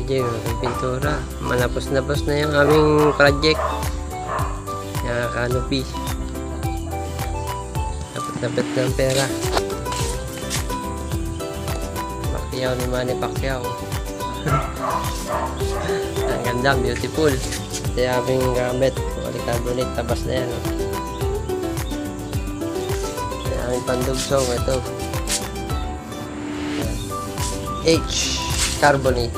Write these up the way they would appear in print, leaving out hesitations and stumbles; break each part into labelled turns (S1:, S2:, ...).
S1: Jay, pintura. Malapos-lapos na yung aming project. Yung canopy. Dapat ng pera. Pacquiao ni Manny Pacquiao. Ang ganda, beautiful. Ito yung aming gamit. Polycarbonate, tabas na yan. Ito yung aming pandugsong. Ito. H. Carbonate.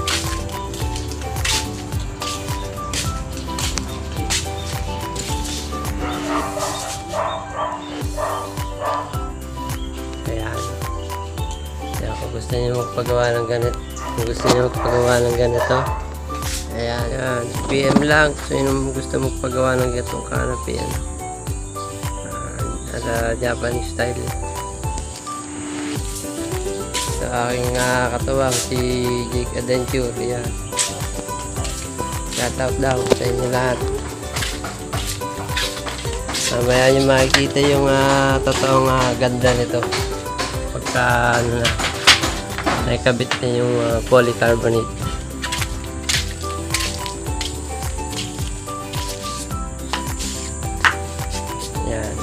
S1: Kung gusto niyo magpagawa ng ganito, ayan, yan. PM lang kung gusto magpagawa ng ganitong canopy, ala Japanese style. Sa aking katuwang si Jake Adventure, yan. Shout out daw sa inyo lahat. Mamaya nyo makikita yung totoong ganda nito pagka nakikabit na yung polycarbonate. Yan.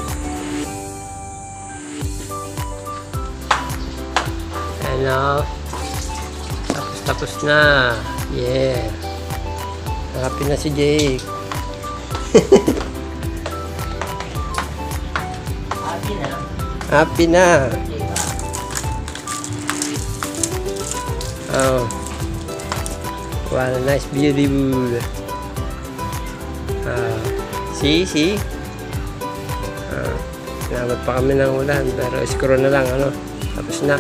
S1: Ano? Tapos na. Yeah. Happy na si Jake. Happy na. Oh, what a nice, beautiful. See. Nabot pa kami ng ulan, pero screw na lang, tapos na.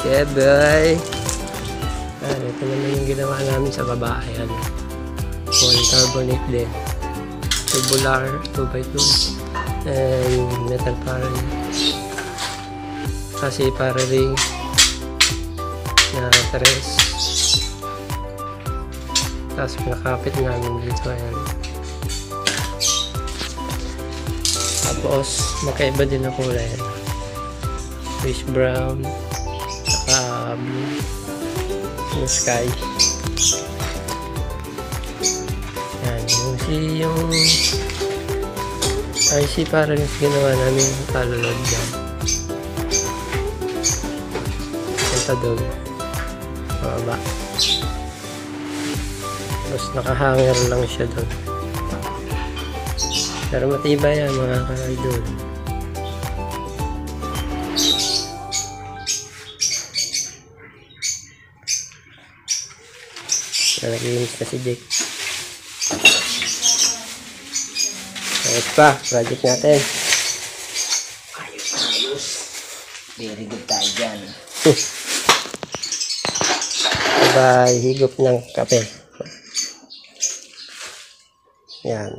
S1: Okay, bye. Ito naman yung ginawa namin sa baba. Ayan. Polycarbonate din. Tubular, 2x2. And metal paneling. Kasi paneling na 3. Tapos pinakapit namin dito. Ayan. Tapos magkaiba din ang kulay. Fish brown, saka blue yung sky. Yan, yung IC para rin ginawa namin kalulod dyan. Punta doon baba. Tapos nakahanger lang siya doon, pero matibay yan mga ka-idol. Nag-iinis na si Jake. Ayos pa, project natin.
S2: Ayos. Very good tayo dyan.
S1: Bye, higop ng kape. Yan.